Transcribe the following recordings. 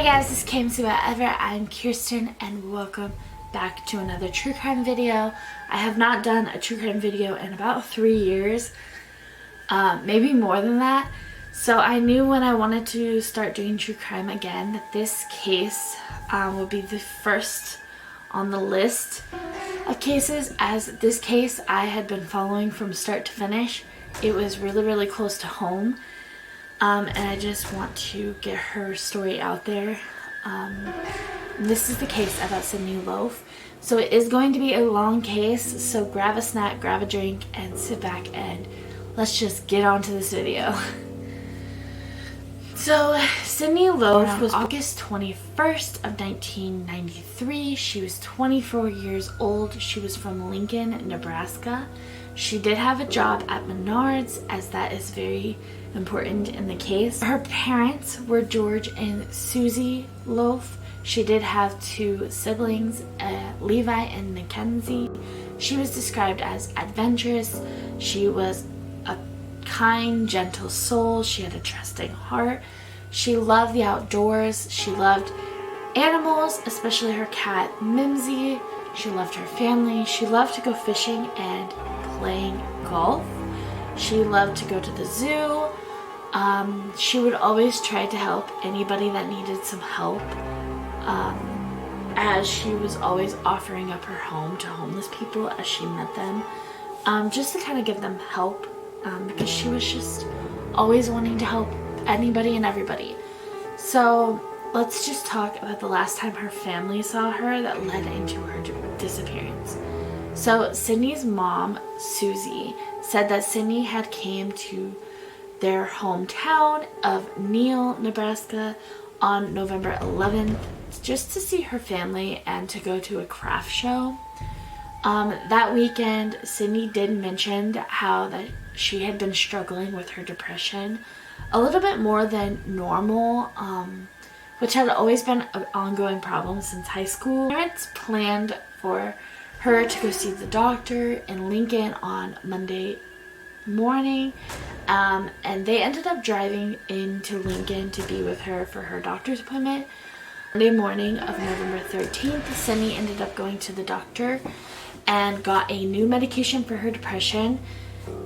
guys, this is KMCers wherever. I'm Kirsten and welcome back to another true crime video. I have not done a true crime video in about 3 years, maybe more than that. So I knew when I wanted to start doing true crime again that this case would be the first on the list of cases, as this case I had been following from start to finish. It was really close to home. And I just want to get her story out there. This is the case about Sydney Loofe. So it is going to be a long case, so grab a snack, grab a drink, and sit back and let's just get on to this video. So Sydney Loofe was August 21st of 1993. She was 24 years old. She was from Lincoln, Nebraska. She did have a job at Menards, as that is very important in the case. Her parents were George and Susie Loofe. She did have 2 siblings, Levi and Mackenzie. She was described as adventurous. She was a kind, gentle soul. She had a trusting heart. She loved the outdoors. She loved animals, especially her cat Mimsy. She loved her family. She loved to go fishing and playing golf. She loved to go to the zoo. She would always try to help anybody that needed some help, as she was always offering up her home to homeless people as she met them, just to kind of give them help, because she was just always wanting to help anybody and everybody. So let's just talk about the last time her family saw her that led into her disappearance. So Sydney's mom, Susie, said that Sydney had came to their hometown of Neal, Nebraska on November 11th just to see her family and to go to a craft show. That weekend, Sydney did mention how that she had been struggling with her depression a little bit more than normal, which had always been an ongoing problem since high school. Parents planned for her to go see the doctor in Lincoln on Monday morning, and they ended up driving into Lincoln to be with her for her doctor's appointment. Monday morning of November 13th, Sydney ended up going to the doctor and got a new medication for her depression,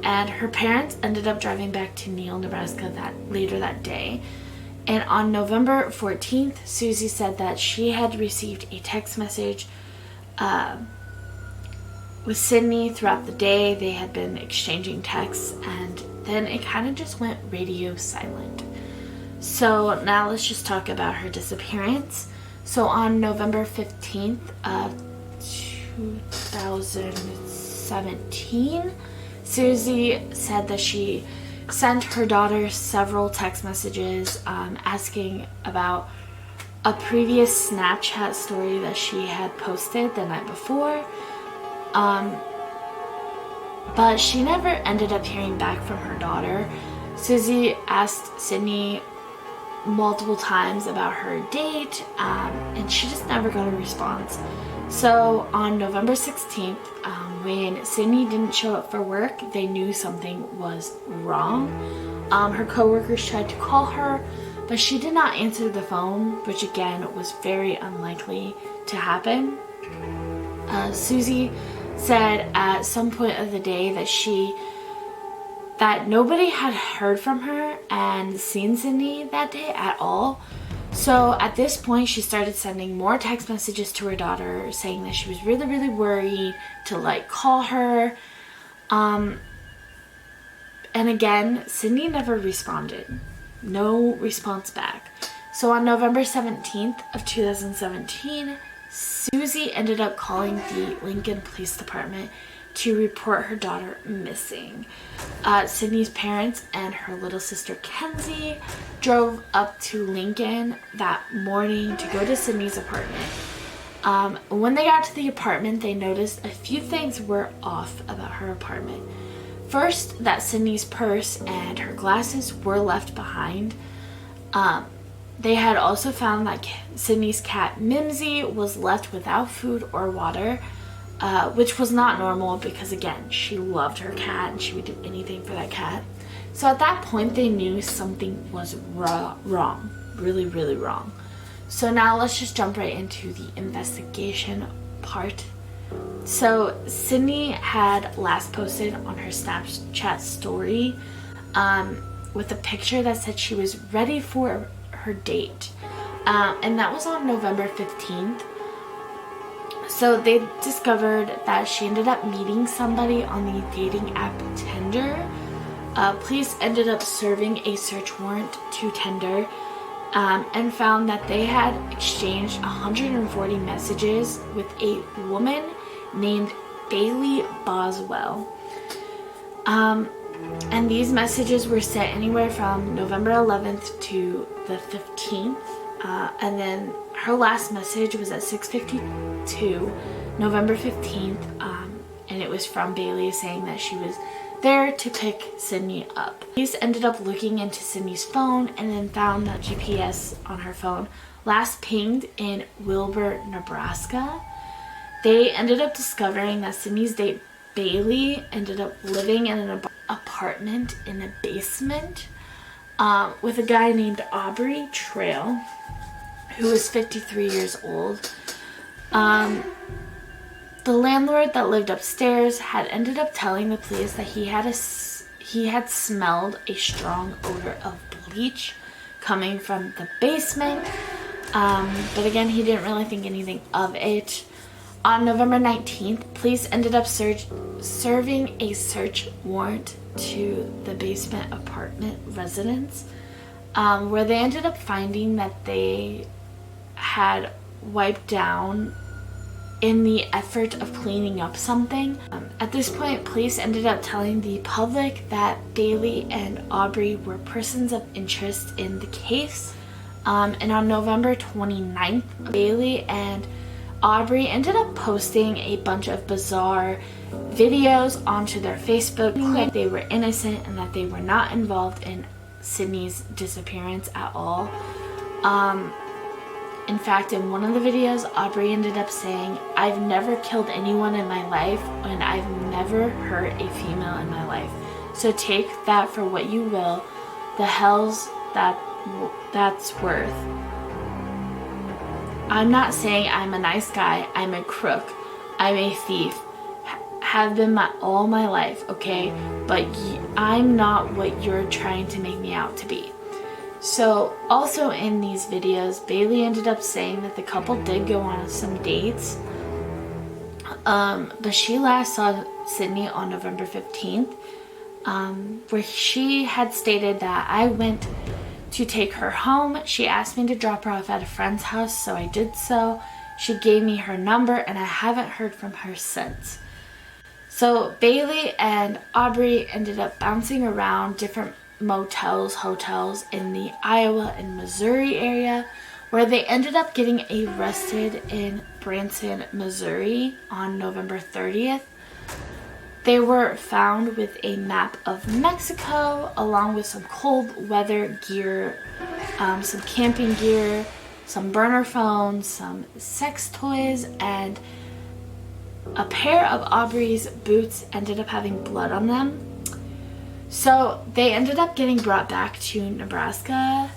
and her parents ended up driving back to Neal, Nebraska later that day. And on November 14th, Susie said that she had received a text message with Sydney throughout the day. They had been exchanging texts, and then it kind of just went radio silent. So now let's just talk about her disappearance. So on November 15th of 2017, Susie said that she sent her daughter several text messages asking about a previous Snapchat story that she had posted the night before. But she never ended up hearing back from her daughter. Susie asked Sydney multiple times about her date, and she just never got a response. So on November 16th, when Sydney didn't show up for work, they knew something was wrong. Her coworkers tried to call her, but she did not answer the phone, which again was very unlikely to happen. Susie said at some point of the day that nobody had heard from her and seen Sydney that day at all. So at this point, she started sending more text messages to her daughter saying that she was really worried to call her. And again, Sydney never responded. No response back. So on November 17th of 2017, Susie ended up calling the Lincoln Police Department to report her daughter missing. Sydney's parents and her little sister Kenzie drove up to Lincoln that morning to go to Sydney's apartment. When they got to the apartment, they noticed a few things were off about her apartment. First, that Sydney's purse and her glasses were left behind. They had also found that Sydney's cat Mimsy was left without food or water, which was not normal because, again, she loved her cat and she would do anything for that cat. So at that point, they knew something was wrong, really wrong. So now let's just jump right into the investigation part. So Sydney had last posted on her Snapchat story with a picture that said she was ready for her date. And that was on November 15th. So they discovered that she ended up meeting somebody on the dating app Tinder. Police ended up serving a search warrant to Tinder and found that they had exchanged 140 messages with a woman named Bailey Boswell. And these messages were sent anywhere from November 11th to the 15th. And then her last message was at 6:52, November 15th. And it was from Bailey saying that she was there to pick Sydney up. Police ended up looking into Sydney's phone and then found that GPS on her phone last pinged in Wilbur, Nebraska. They ended up discovering that Sydney's date Bailey ended up living in an apartment in a basement with a guy named Aubrey Trail, who was 53 years old. The landlord that lived upstairs had ended up telling the police that he had smelled a strong odor of bleach coming from the basement, but again, he didn't really think anything of it. On November 19th, police ended up serving a search warrant to the basement apartment residence, where they ended up finding that they had wiped down in the effort of cleaning up something. At this point, police ended up telling the public that Bailey and Aubrey were persons of interest in the case. And on November 29th, Bailey and Aubrey ended up posting a bunch of bizarre videos onto their Facebook, like they were innocent and that they were not involved in Sydney's disappearance at all. In fact, in one of the videos, Aubrey ended up saying, "I've never killed anyone in my life and I've never hurt a female in my life. So take that for what you will. The hell's that's worth. I'm not saying I'm a nice guy. I'm a crook. I'm a thief. Have been all my life, okay? But I'm not what you're trying to make me out to be." So also in these videos, Bailey ended up saying that the couple did go on some dates. But she last saw Sydney on November 15th, where she had stated that I went to take her home. She asked me to drop her off at a friend's house, so I did so. She gave me her number and I haven't heard from her since. So Bailey and Aubrey ended up bouncing around different motels, hotels in the Iowa and Missouri area, where they ended up getting arrested in Branson, Missouri on November 30th. They were found with a map of Mexico along with some cold weather gear, some camping gear, some burner phones, some sex toys, and a pair of Aubrey's boots ended up having blood on them. So they ended up getting brought back to Nebraska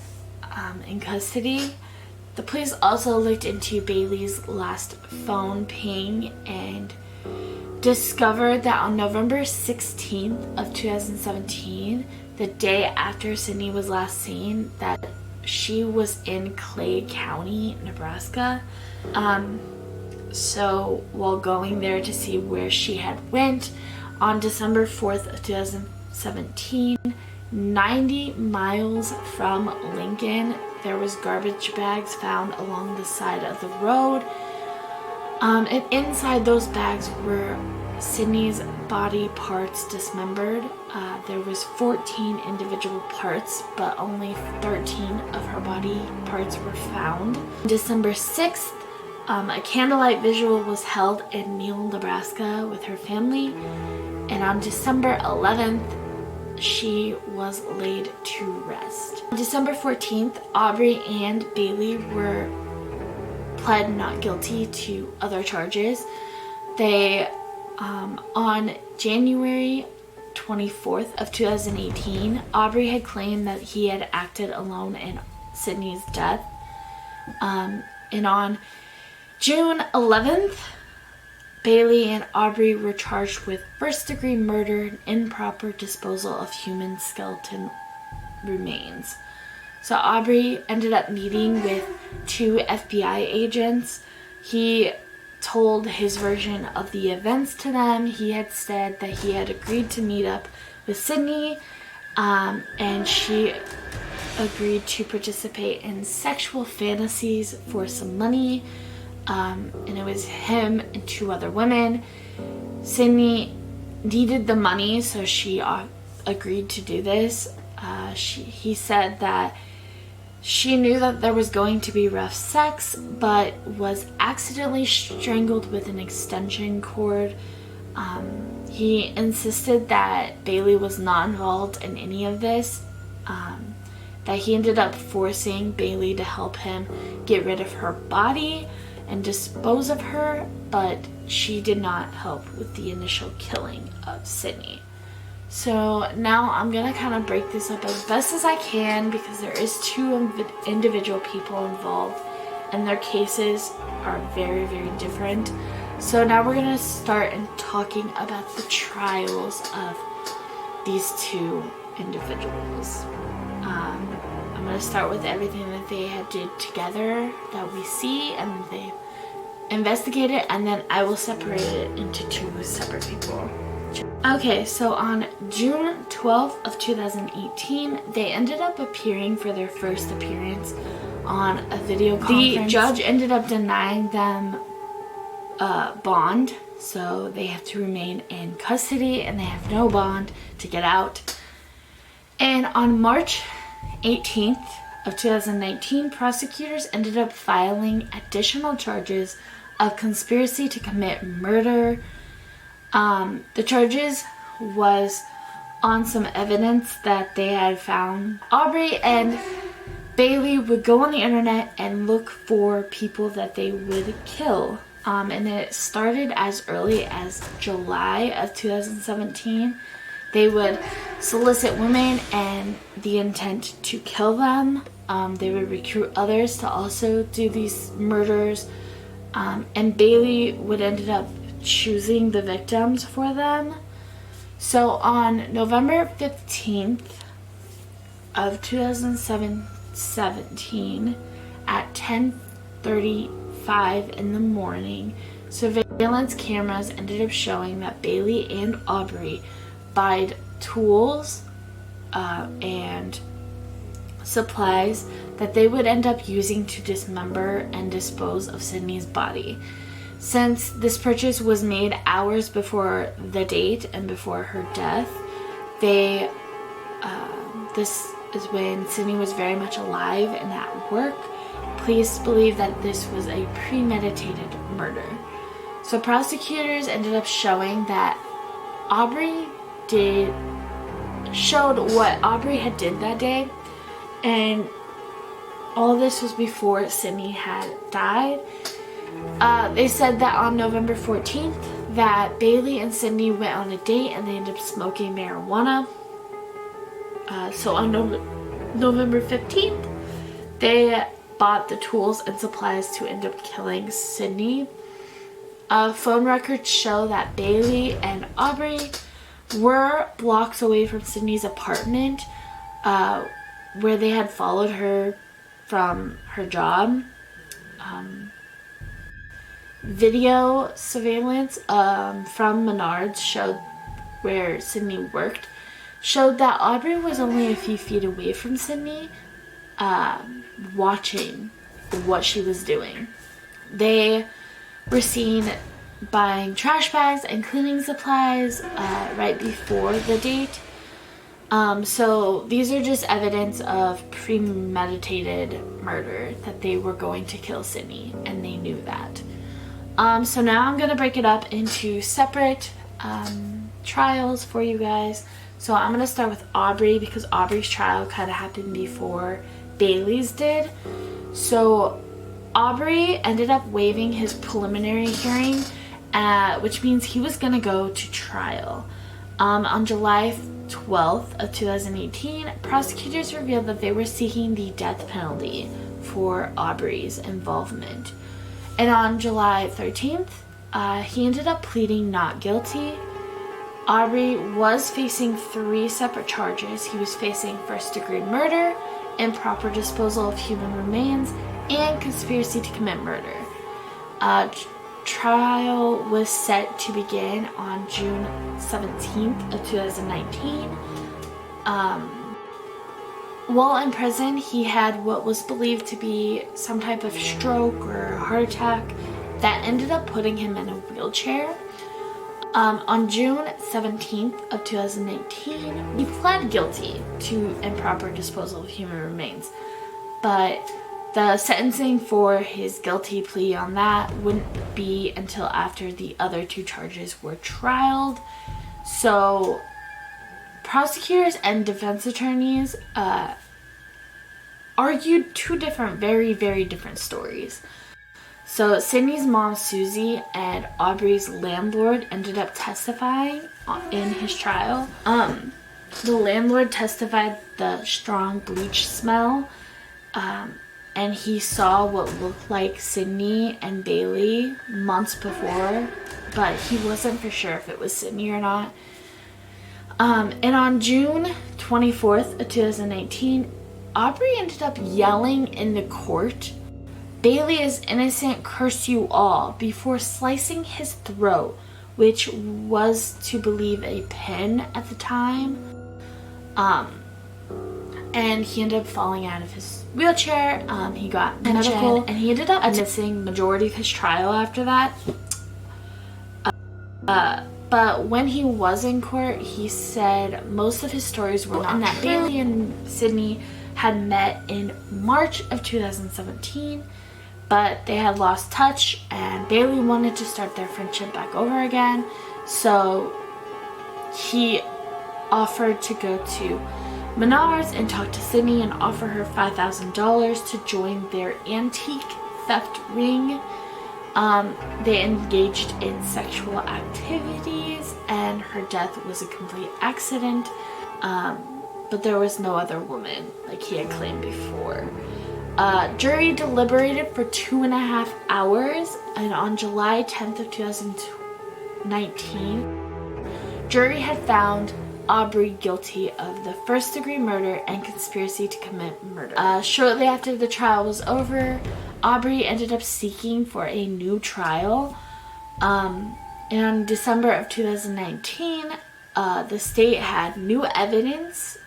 in custody. The police also looked into Bailey's last phone ping and discovered that on November 16th of 2017, the day after Sydney was last seen, that she was in Clay County, Nebraska. So while going there to see where she had went, on December 4th of 2017, 90 miles from Lincoln, there was garbage bags found along the side of the road. And inside those bags were Sydney's body parts dismembered. There was 14 individual parts, but only 13 of her body parts were found. December 6th, a candlelight visual was held in Neal, Nebraska with her family. And on December 11th, she was laid to rest. On December 14th, Aubrey and Bailey were pled not guilty to other charges. They, on January 24th of 2018, Aubrey had claimed that he had acted alone in Sydney's death. And on June 11th, Bailey and Aubrey were charged with first-degree murder and improper disposal of human skeleton remains. So Aubrey ended up meeting with 2 FBI agents. He told his version of the events to them. He had said that he had agreed to meet up with Sydney, and she agreed to participate in sexual fantasies for some money, and it was him and 2 other women. Sydney needed the money, so she agreed to do this. He said that she knew that there was going to be rough sex, but was accidentally strangled with an extension cord. He insisted that Bailey was not involved in any of this, that he ended up forcing Bailey to help him get rid of her body and dispose of her, but she did not help with the initial killing of Sydney. So now I'm going to kind of break this up as best as I can, because there is 2 individual people involved and their cases are very, very different. So now we're going to start talking about the trials of these 2 individuals. I'm going to start with everything that they had did together that we see and they investigated, and then I will separate it into 2 separate people. Okay, so on June 12th of 2018, they ended up appearing for their first appearance on a video conference. The judge ended up denying them bond, so they have to remain in custody and they have no bond to get out. And on March 18th of 2019, prosecutors ended up filing additional charges of conspiracy to commit murder. The charges was on some evidence that they had found. Aubrey and Bailey would go on the internet and look for people that they would kill. And it started as early as July of 2017. They would solicit women and the intent to kill them. They would recruit others to also do these murders. And Bailey would end up choosing the victims for them. So on November 15th of 2017 at 10:35 in the morning, surveillance cameras ended up showing that Bailey and Aubrey buyed tools and supplies that they would end up using to dismember and dispose of Sydney's body. Since this purchase was made hours before the date and before her death, this is when Sydney was very much alive and at work. Police believe that this was a premeditated murder. So prosecutors ended up showing that showed what Aubrey had did that day, and all this was before Sydney had died. They said that on November 14th that Bailey and Sydney went on a date and they ended up smoking marijuana. So on November 15th, they bought the tools and supplies to end up killing Sydney. Phone records show that Bailey and Aubrey were blocks away from Sydney's apartment, where they had followed her from her job. Video surveillance from Menards showed where Sydney worked, showed that Aubrey was only a few feet away from Sydney, watching what she was doing. They were seen buying trash bags and cleaning supplies right before the date. So these are just evidence of premeditated murder, that they were going to kill Sydney and they knew that. So now I'm going to break it up into separate trials for you guys. So I'm going to start with Aubrey, because Aubrey's trial kind of happened before Bailey's did. So Aubrey ended up waiving his preliminary hearing, which means he was going to go to trial. On July 12th of 2018, prosecutors revealed that they were seeking the death penalty for Aubrey's involvement. And on July 13th, he ended up pleading not guilty. Aubrey was facing 3 separate charges. He was facing first-degree murder, improper disposal of human remains, and conspiracy to commit murder. Trial was set to begin on June 17th of 2019. While in prison, he had what was believed to be some type of stroke or heart attack that ended up putting him in a wheelchair. On June 17th of 2019, he pled guilty to improper disposal of human remains, but the sentencing for his guilty plea on that wouldn't be until after the other 2 charges were trialed. So prosecutors and defense attorneys argued 2 different, very, very different stories. So Sydney's mom, Susie, and Aubrey's landlord ended up testifying in his trial. The landlord testified the strong bleach smell, and he saw what looked like Sydney and Bailey months before, but he wasn't for sure if it was Sydney or not. And on June 24th of 2019, Aubrey ended up yelling in the court, "Bailey is innocent, curse you all," before slicing his throat, which was to believe a pin at the time. And he ended up falling out of his wheelchair. He got medical, and he ended up missing majority of his trial after that. But when he was in court, he said most of his stories were not, and that Bailey and Sydney had met in March of 2017, but they had lost touch, and Bailey wanted to start their friendship back over again, so he offered to go to Menards and talk to Sydney and offer her $5,000 to join their antique theft ring. They engaged in sexual activities, and her death was a complete accident, but there was no other woman like he had claimed before. Jury deliberated for 2.5 hours, and on July 10th of 2019, jury had found Aubrey guilty of the first-degree murder and conspiracy to commit murder. Shortly after the trial was over, Aubrey ended up seeking for a new trial. In December of 2019, the state had new evidence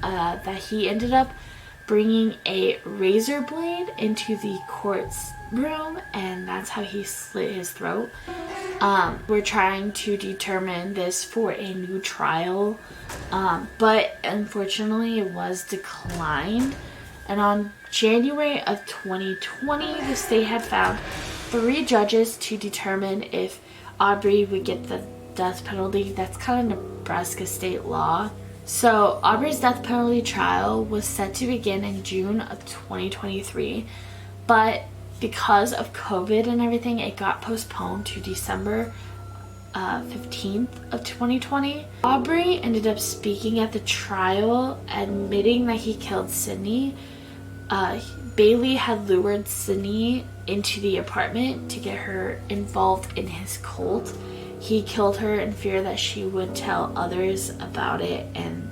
that he ended up bringing a razor blade into the court's room, and that's how he slit his throat. We're trying to determine this for a new trial, but unfortunately it was declined. And on January of 2020, the state had found 3 judges to determine if Aubrey would get the death penalty. That's kind of Nebraska state law. So Aubrey's death penalty trial was set to begin in June of 2023, but because of COVID and everything, it got postponed to December 15th of 2020. Aubrey ended up speaking at the trial, admitting that he killed Sydney. Bailey had lured Sydney into the apartment to get her involved in his cult. He killed her in fear that she would tell others about it and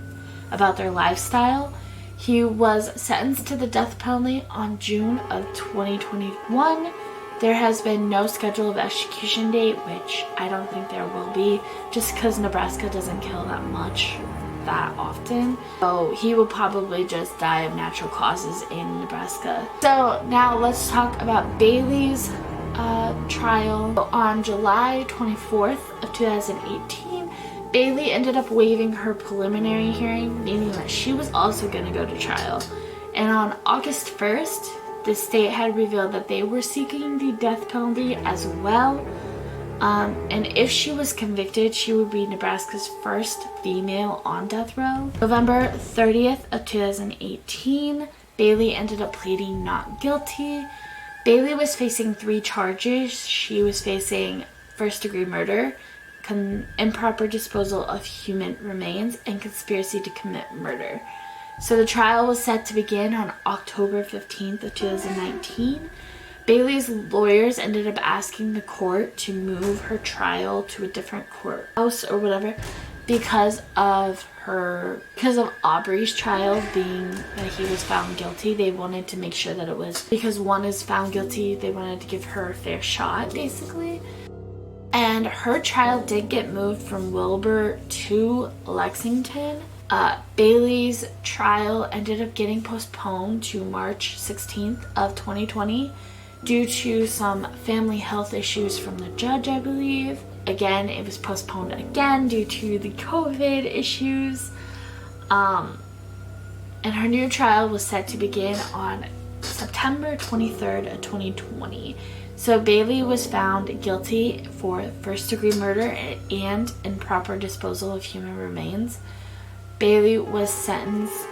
about their lifestyle. He was sentenced to the death penalty on June of 2021. There has been no schedule of execution date, which I don't think there will be, just because Nebraska doesn't kill that much that often. So he will probably just die of natural causes in Nebraska. So now let's talk about Bailey's trial. On July 24th of 2018, Bailey ended up waiving her preliminary hearing, meaning that she was also going to go to trial. And on August 1st, the state had revealed that they were seeking the death penalty as well. And if she was convicted, she would be Nebraska's first female on death row. November 30th of 2018, Bailey ended up pleading not guilty. Bailey was facing 3 charges. She was facing first-degree murder, improper disposal of human remains, and conspiracy to commit murder. So the trial was set to begin on October 15th of 2019. Bailey's lawyers ended up asking the court to move her trial to a different courthouse or whatever because of Aubrey's trial being that he was found guilty. They wanted to make sure that it was because one is found guilty, they wanted to give her a fair shot basically. And her trial did get moved from Wilbur to Lexington. Bailey's trial ended up getting postponed to March 16th of 2020 due to some family health issues from the judge, I believe. Again, it was postponed again due to the COVID issues. And her new trial was set to begin on September 23rd of 2020. So Bailey was found guilty for first-degree murder and improper disposal of human remains. Bailey was sentenced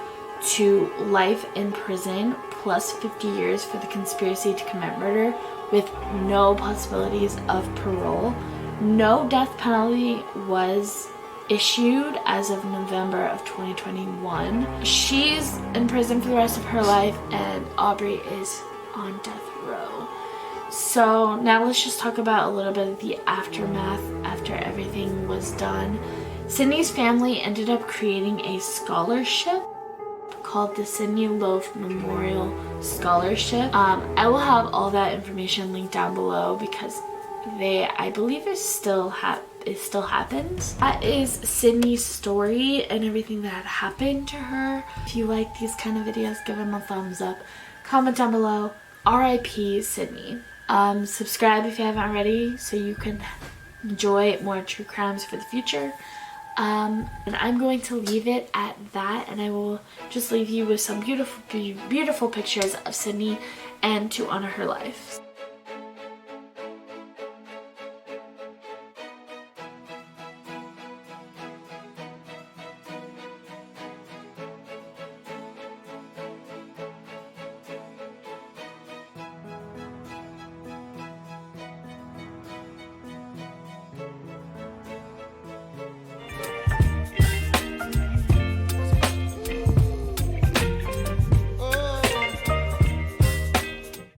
to life in prison plus 50 years for the conspiracy to commit murder with no possibilities of parole. No death penalty was issued as of November of 2021. She's in prison for the rest of her life and Aubrey is on death row. So now let's just talk about a little bit of the aftermath after everything was done. Sydney's family ended up creating a scholarship called the Sydney Loofe Memorial Scholarship. I will have all that information linked down below because I believe it still happens. That is Sydney's story and everything that happened to her. If you like these kind of videos, give them a thumbs up. Comment down below. R.I.P. Sydney. Subscribe if you haven't already so you can enjoy more true crimes for the future. And I'm going to leave it at that, and I will just leave you with some beautiful pictures of Sydney and to honor her life.